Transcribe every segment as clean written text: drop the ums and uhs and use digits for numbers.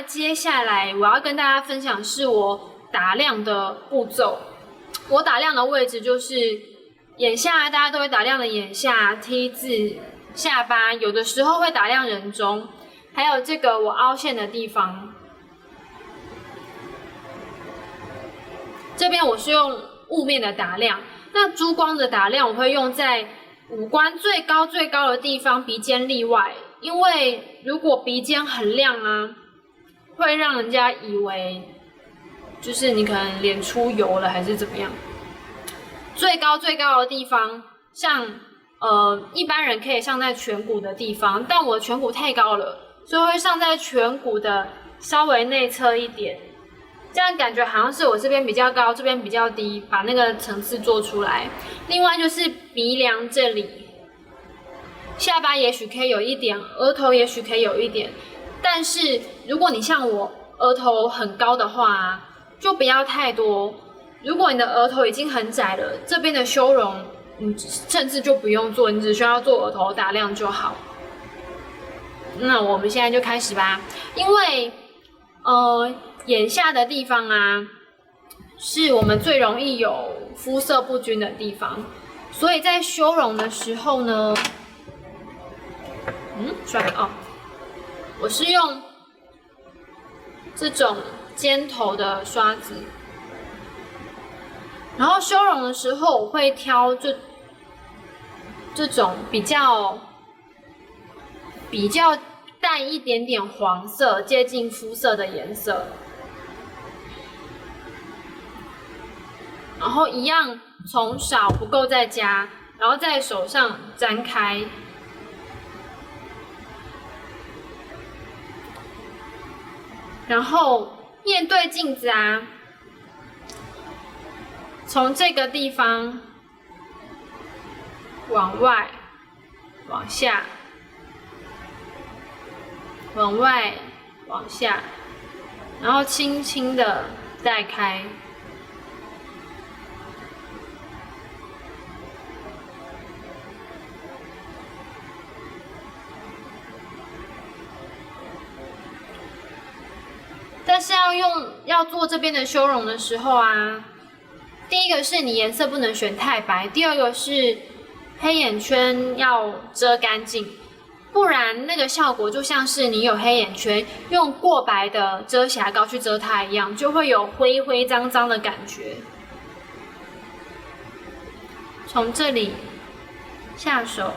接下来我要跟大家分享是我打亮的步骤。我打亮的位置就是眼下，大家都会打亮的眼下、T 字、下巴，有的时候会打亮人中，还有这个我凹陷的地方。这边我是用雾面的打亮，那珠光的打亮我会用在五官最高的地方，鼻尖例外，因为如果鼻尖很亮啊，会让人家以为就是你可能脸出油了还是怎么样。最高的地方，像一般人可以上在颧骨的地方，但我颧骨太高了，所以会上在颧骨的稍微内侧一点。这样感觉好像是我这边比较高，这边比较低，把那个层次做出来。另外就是鼻梁这里，下巴也许可以有一点，额头也许可以有一点，但是如果你像我额头很高的话，就不要太多。如果你的额头已经很窄了，这边的修容你甚至就不用做，你只需要做额头打亮就好。那我们现在就开始吧，因为眼下的地方啊，是我们最容易有肤色不均的地方，所以在修容的时候呢，我是用这种尖头的刷子，然后修容的时候我会挑这种比较带一点点黄色，接近肤色的颜色。然后一样从少不够再加，然后在手上沾开。然后面对镜子啊，从这个地方往外、往下、往外、往下，然后轻轻的带开。但是要做这边的修容的时候啊，第一个是你颜色不能选太白，第二个是黑眼圈要遮干净，不然那个效果就像是你有黑眼圈用过白的遮瑕膏去遮它一样，就会有灰灰脏脏的感觉。从这里下手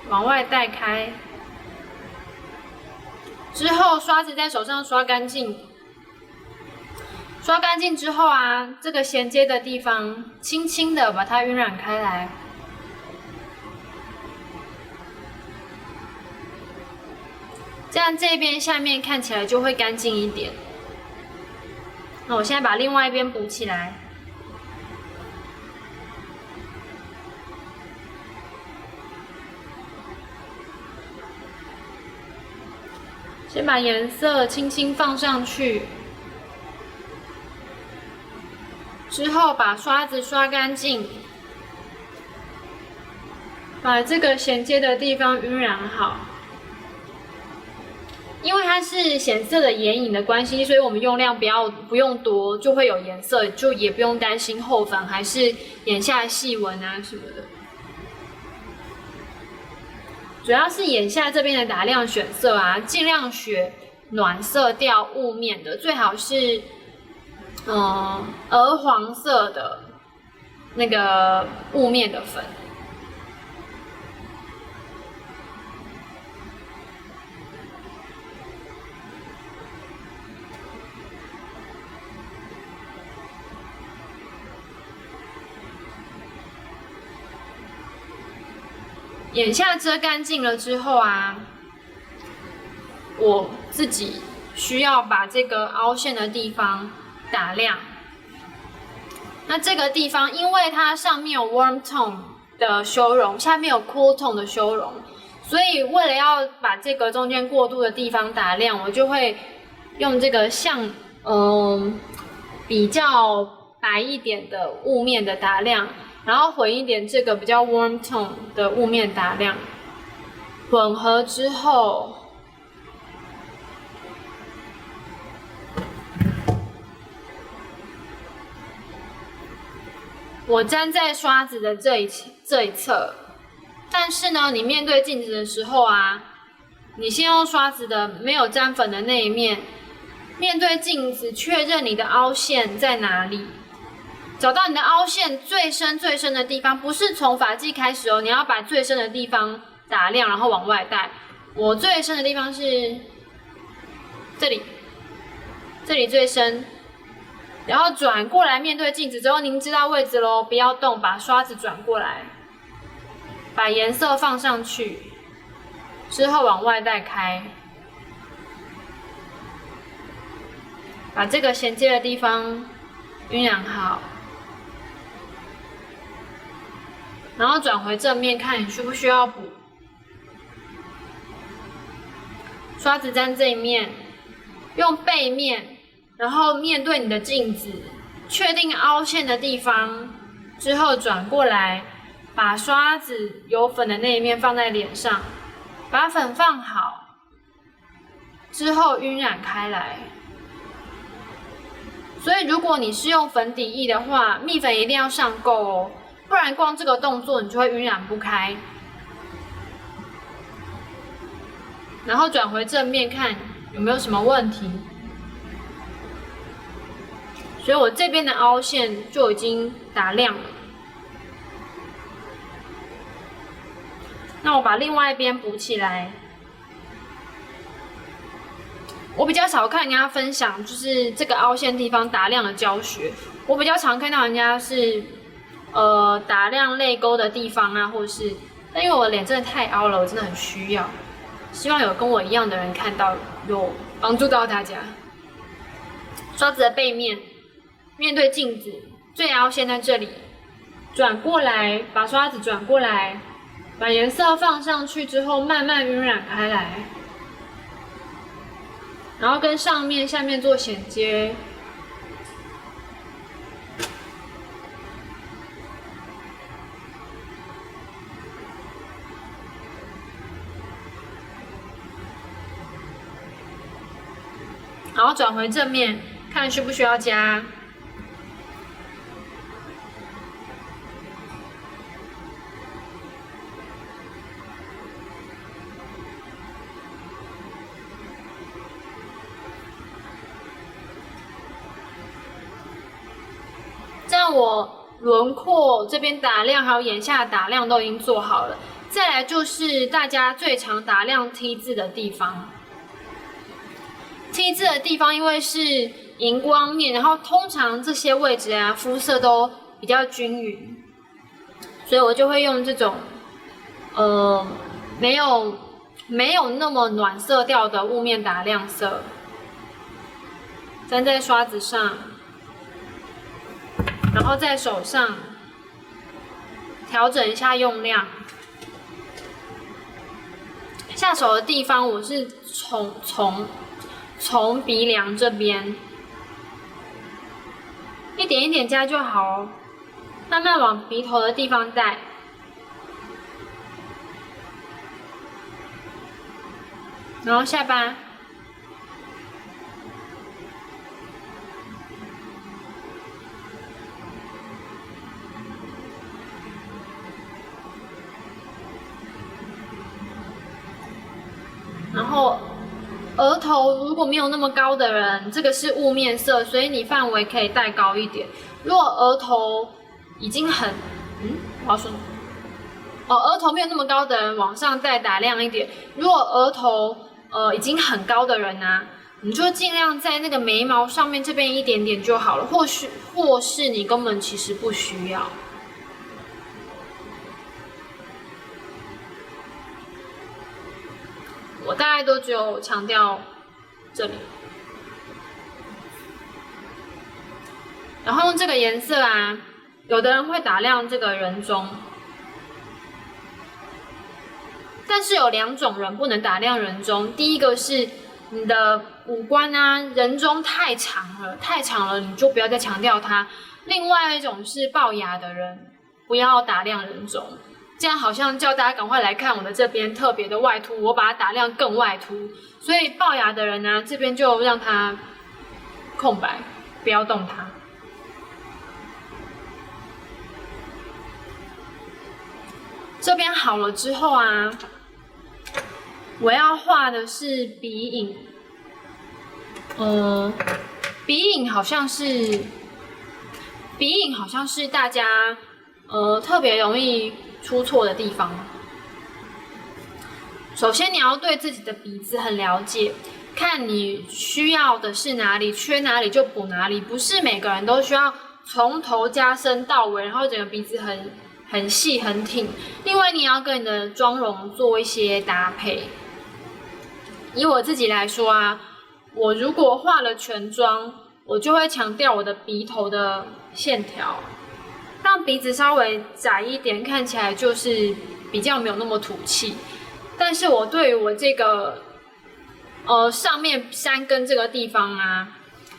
往外带开，之后刷子在手上刷干净。刷干净之后啊，这个衔接的地方轻轻的把它晕染开来。这样这边下面看起来就会干净一点。那我现在把另外一边补起来。先把颜色轻轻放上去。之后把刷子刷干净，把这个衔接的地方晕染好。因为它是显色的眼影的关系，所以我们用量不用多，就会有颜色，就也不用担心厚粉还是眼下细纹啊什么的。主要是眼下这边的打亮选色啊，尽量选暖色调雾面的，最好是鹅黄色的那个雾面的粉。眼下遮干净了之后啊，我自己需要把这个凹陷的地方打亮。那这个地方，因为它上面有 warm tone 的修容，下面有 cool tone 的修容，所以为了要把这个中间过渡的地方打亮，我就会用这个像比较白一点的雾面的打亮，然后混一点这个比较 warm tone 的雾面打亮，混合之后，我粘在刷子的这一侧，但是呢，你面对镜子的时候啊，你先用刷子的没有沾粉的那一面，面对镜子确认你的凹陷在哪里，找到你的凹陷最深的地方，不是从发髻开始哦，你要把最深的地方打亮，然后往外带。我最深的地方是这里，这里最深。然后转过来面对镜子之后，您知道位置咯，不要动，把刷子转过来，把颜色放上去，之后往外带开，把这个衔接的地方晕染好，然后转回正面看你需不需要补。刷子粘这一面，用背面。然后面对你的镜子，确定凹陷的地方之后转过来，把刷子有粉的那一面放在脸上，把粉放好，之后晕染开来。所以如果你是用粉底液的话，蜜粉一定要上够哦，不然光这个动作你就会晕染不开。然后转回正面看有没有什么问题。所以我这边的凹陷就已经打亮了。那我把另外一边补起来。我比较少看人家分享，就是这个凹陷地方打亮的教学。我比较常看到人家是，打亮泪沟的地方啊，或者是，但因为我的脸真的太凹了，我真的很需要。希望有跟我一样的人看到，有帮助到大家。刷子的背面。面对镜子，最凹陷在这里，转过来，把刷子转过来，把颜色放上去之后，慢慢晕染开来，然后跟上面、下面做衔接。然后转回正面，看需不需要加。我轮廓这边打亮，还有眼下打亮都已经做好了。再来就是大家最常打亮 T 字的地方。T 字的地方因为是荧光面，然后通常这些位置啊肤色都比较均匀，所以我就会用这种没有那么暖色调的雾面打亮色，粘在刷子上。然后在手上调整一下用量，下手的地方我是从鼻梁这边一点一点加就好哦，慢慢往鼻头的地方带，然后下巴。然后额头如果没有那么高的人，这个是雾面色，所以你范围可以带高一点。如果额头已经很，我要说，额头没有那么高的人，往上带打亮一点。如果额头已经很高的人啊，你就尽量在那个眉毛上面这边一点点就好了，或是你根本其实不需要。我大概都只有强调这里，然后用这个颜色啊，有的人会打亮这个人中，但是有2种人不能打亮人中。第一个是你的五官啊，人中太长了，你就不要再强调它。另外一种是龅牙的人，不要打亮人中。这样好像叫大家赶快来看我的这边特别的外凸，我把它打亮更外凸。所以龅牙的人呢，这边就让它空白，不要动它。这边好了之后啊，我要画的是鼻影。鼻影好像是大家特别容易出错的地方。首先你要对自己的鼻子很了解，看你需要的是哪里，缺哪里就补哪里，不是每个人都需要从头加深到尾，然后整个鼻子很细很挺。另外你要跟你的妆容做一些搭配。以我自己来说啊，我如果化了全妆，我就会强调我的鼻头的线条，让鼻子稍微窄一点，看起来就是比较没有那么土气。但是我对于我这个上面山根这个地方啊，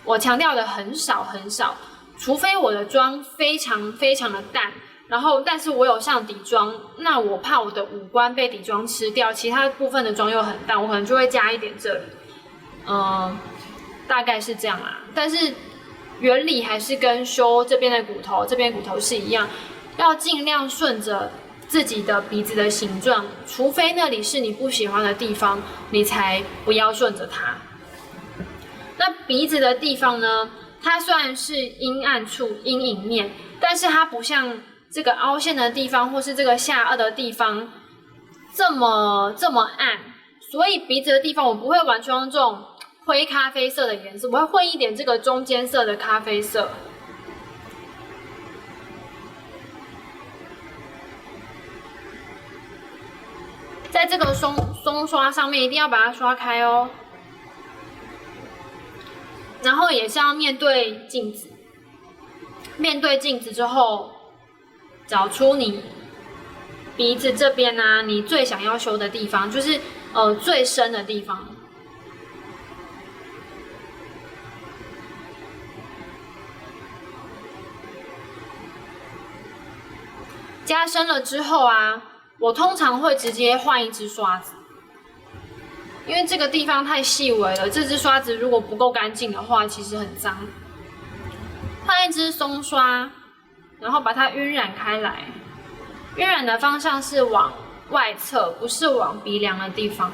我强调的很少很少，除非我的妆非常非常的淡，然后但是我有上底妆，那我怕我的五官被底妆吃掉，其他部分的妆又很淡，我可能就会加一点这里，大概是这样啦。但是原理还是跟修这边的骨头、这边骨头是一样，要尽量顺着自己的鼻子的形状，除非那里是你不喜欢的地方，你才不要顺着它。那鼻子的地方呢，它虽然是阴暗处、阴影面，但是它不像这个凹陷的地方或是这个下颚的地方这么暗，所以鼻子的地方我不会完全用这种灰咖啡色的颜色，我会混一点这个中间色的咖啡色。在这个松刷上面一定要把它刷开哦，然后也是要面对镜子。面对镜子之后，找出你鼻子这边啊，你最想要修的地方，就是最深的地方。加深了之后啊，我通常会直接换一支刷子，因为这个地方太细微了，这支刷子如果不够干净的话，其实很脏。换一支松刷，然后把它晕染开来。晕染的方向是往外侧，不是往鼻梁的地方。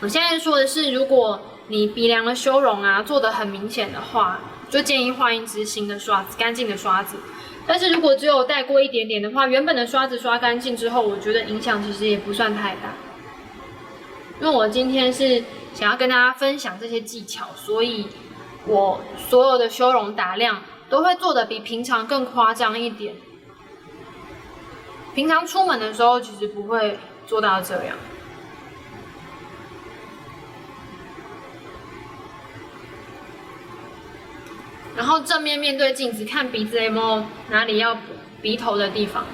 我现在说的是，如果你鼻梁的修容啊做得很明显的话，就建议换一支新的刷子，干净的刷子。但是如果只有带过一点点的话，原本的刷子刷干净之后，我觉得影响其实也不算太大。因为我今天是想要跟大家分享这些技巧，所以我所有的修容打亮都会做得比平常更夸张一点。平常出门的时候其实不会做到这样。然后正面面对镜子，看鼻子有没有哪里要补鼻头的地方。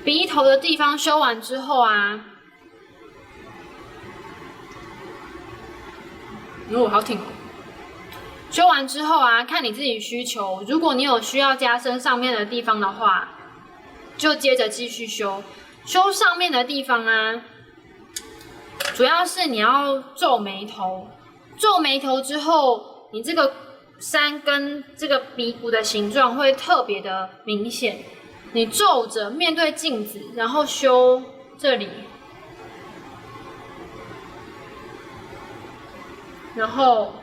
鼻头的地方修完之后啊，好挺哦。修完之后啊，看你自己需求，如果你有需要加深上面的地方的话，就接着继续修。修上面的地方啊，主要是你要皱眉头。皱眉头之后，你这个山跟这个鼻骨的形状会特别的明显。你皱着面对镜子，然后修这里，然后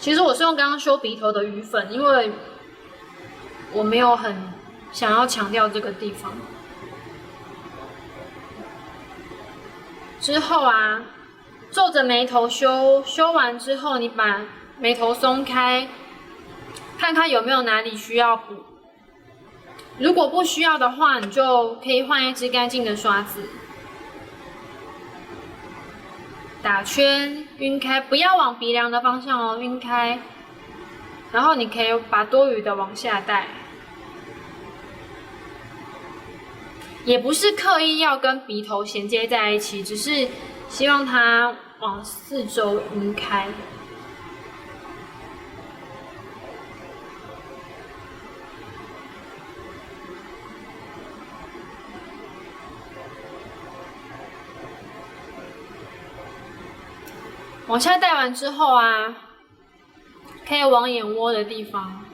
其实我是用刚刚修鼻头的余粉，因为我没有很想要强调这个地方。之后啊，皱着眉头修，修完之后你把眉头松开，看看有没有哪里需要补。如果不需要的话，你就可以换一支干净的刷子，打圈晕开，不要往鼻梁的方向哦，晕开。然后你可以把多余的往下带，也不是刻意要跟鼻头衔接在一起，只是希望它往四周晕开。往下带完之后啊，可以往眼窝的地方，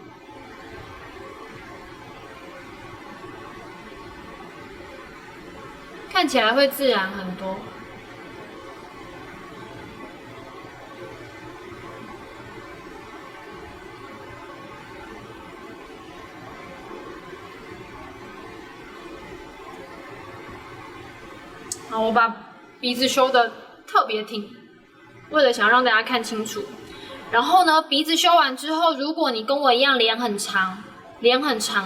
看起来会自然很多。好，我把鼻子修的特别挺。为了想让大家看清楚，然后呢，鼻子修完之后，如果你跟我一样脸很长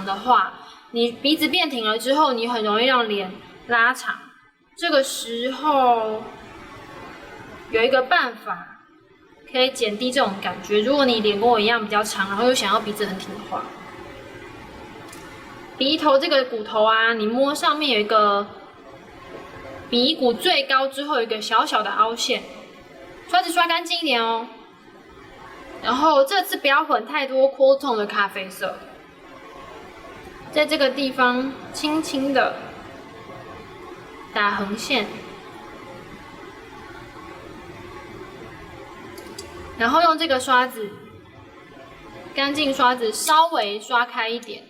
的话，你鼻子变挺了之后，你很容易让脸拉长。这个时候有一个办法可以减低这种感觉。如果你脸跟我一样比较长，然后又想要鼻子很挺的话，鼻头这个骨头啊，你摸上面有一个鼻骨最高之后有一个小小的凹陷。刷子刷干净一点哦，然后这次不要混太多cool tone的咖啡色，在这个地方轻轻的打横线，然后用这个刷子，干净刷子稍微刷开一点。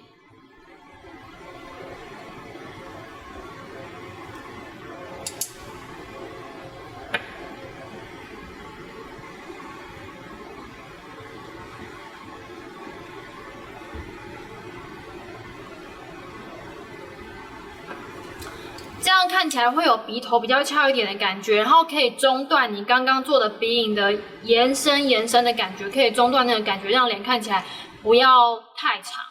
这样看起来会有鼻头比较翘一点的感觉，然后可以中断你刚刚做的鼻影的延伸的感觉，可以中断那个感觉，让脸看起来不要太长。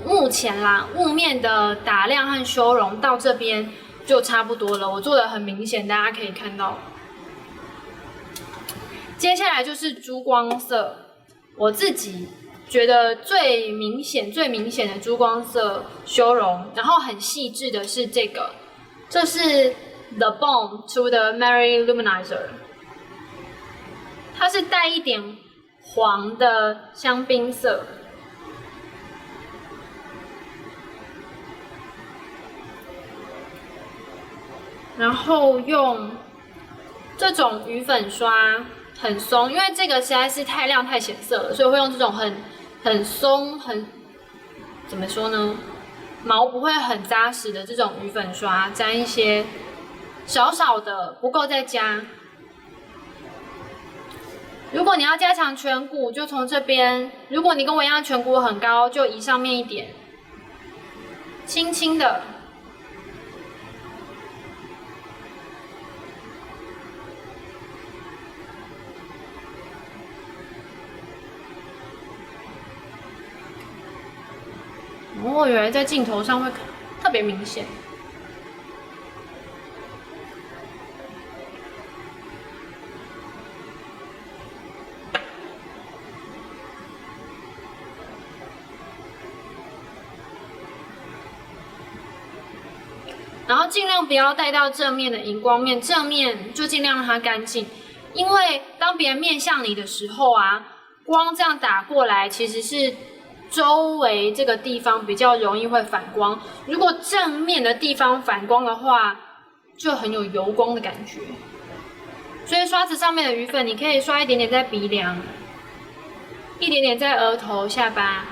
目前啦，雾面的打亮和修容到这边就差不多了，我做的很明显，大家可以看到。接下来就是珠光色，我自己觉得最明显的珠光色修容，然后很细致的是这个，这是 The Balm to the Mary Luminizer， 它是带一点黄的香槟色，然后用这种鱼粉刷很松，因为这个实在是太亮太显色了，所以会用这种很松怎么说呢？毛不会很扎实的这种鱼粉刷，沾一些少少的，不够再加。如果你要加强颧骨，就从这边；如果你跟我一样颧骨很高，就移上面一点，轻轻的。哦，原来在镜头上会特别明显。然后尽量不要带到正面的荧光面，正面就尽量让它干净，因为当别人面向你的时候啊，光这样打过来其实是周围这个地方比较容易会反光，如果正面的地方反光的话，就很有油光的感觉。所以刷子上面的余粉，你可以刷一点点在鼻梁，一点点在额头、下巴。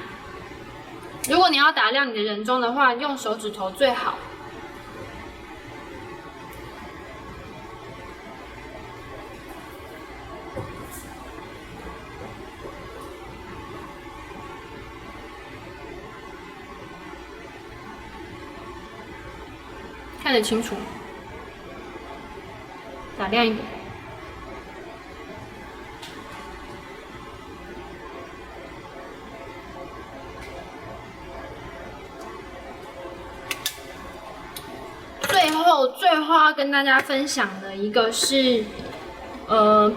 如果你要打亮你的人中的话，用手指头最好。看得清楚，打亮一点。最后要跟大家分享的一个是，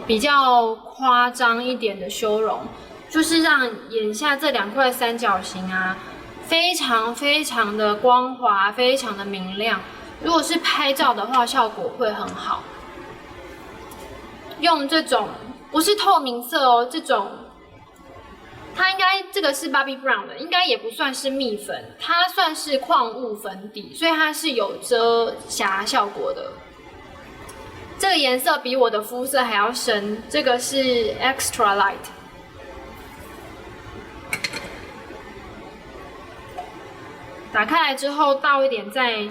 比较夸张一点的修容，就是让眼下这两块三角形啊非常非常的光滑，非常的明亮。如果是拍照的话，效果会很好。用这种不是透明色哦，这种它应该这个是 Bobbi Brown 的，应该也不算是蜜粉，它算是矿物粉底，所以它是有遮瑕效果的。这个颜色比我的肤色还要深，这个是 Extra Light。打开来之后，倒一点在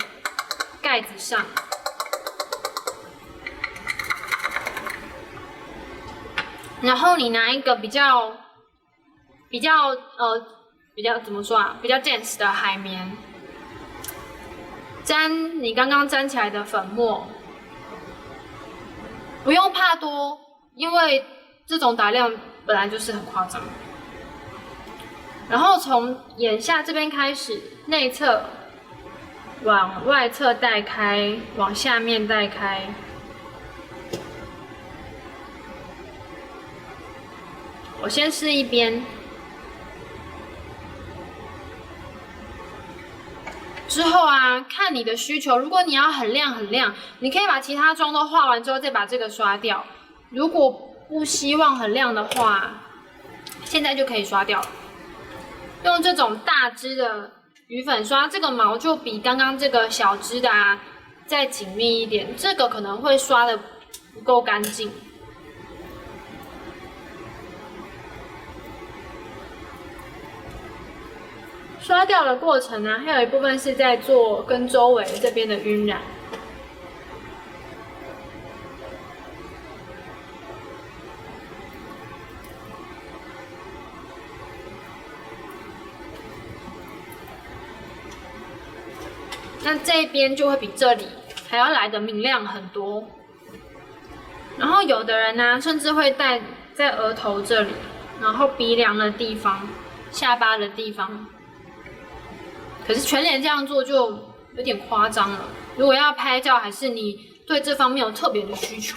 盖子上。然后你拿一个比较怎么说啊？比较 dense 的海绵，沾你刚刚沾起来的粉末，不用怕多，因为这种打亮本来就是很夸张。然后从眼下这边开始，内侧往外侧带开，往下面带开。我先试一边，之后啊，看你的需求。如果你要很亮很亮，你可以把其他妆都画完之后再把这个刷掉。如果不希望很亮的话，现在就可以刷掉了。用这种大支的鱼粉刷，这个毛就比刚刚这个小支的啊再紧密一点，这个可能会刷的不够干净。刷掉的过程呢，还有一部分是在做跟周围这边的晕染。那这边就会比这里还要来的明亮很多。然后有的人呢，甚至会带在额头这里，然后鼻梁的地方、下巴的地方。可是全脸这样做就有点夸张了。如果要拍照，还是你对这方面有特别的需求。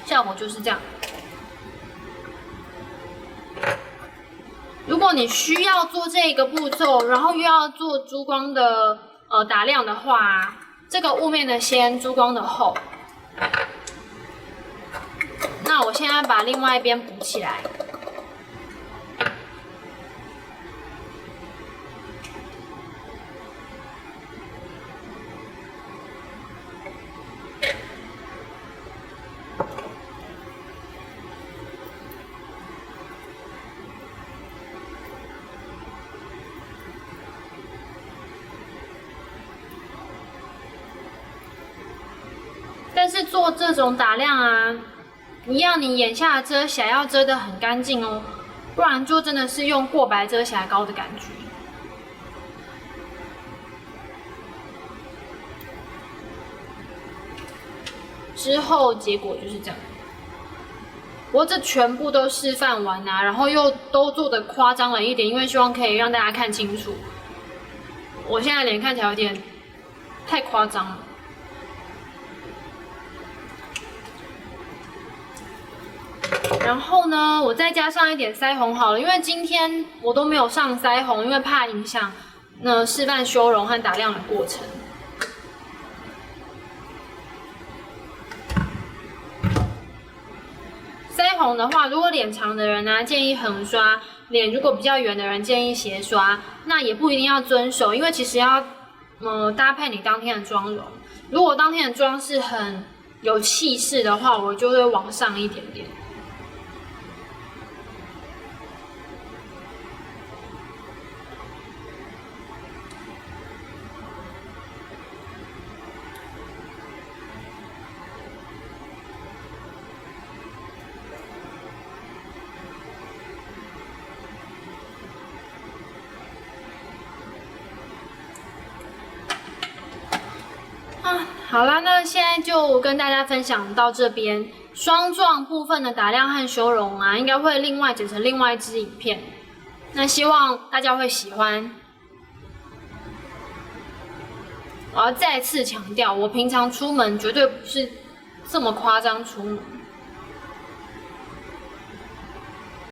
效果就是这样。如果你需要做这个步骤，然后又要做珠光的打亮的话，这个雾面的先，珠光的后。那我现在把另外一边补起来。但是做这种打亮啊，一样你眼下的遮瑕要遮得很干净哦，不然就真的是用过白遮瑕膏的感觉。之后结果就是这样。不过这全部都示范完啊，然后又都做得夸张了一点，因为希望可以让大家看清楚。我现在脸看起来有点太夸张了。然后呢，我再加上一点腮红好了，因为今天我都没有上腮红，因为怕影响示范修容和打亮的过程。腮红的话，如果脸长的人呢，建议横刷；脸如果比较圆的人，建议斜刷。那也不一定要遵守，因为其实要搭配你当天的妆容。如果当天的妆是很有气势的话，我就会往上一点点。好啦，那现在就跟大家分享到这边。霜状部分的打亮和修容啊，应该会另外剪成另外一支影片。那希望大家会喜欢。我要再次强调，我平常出门绝对不是这么夸张出门。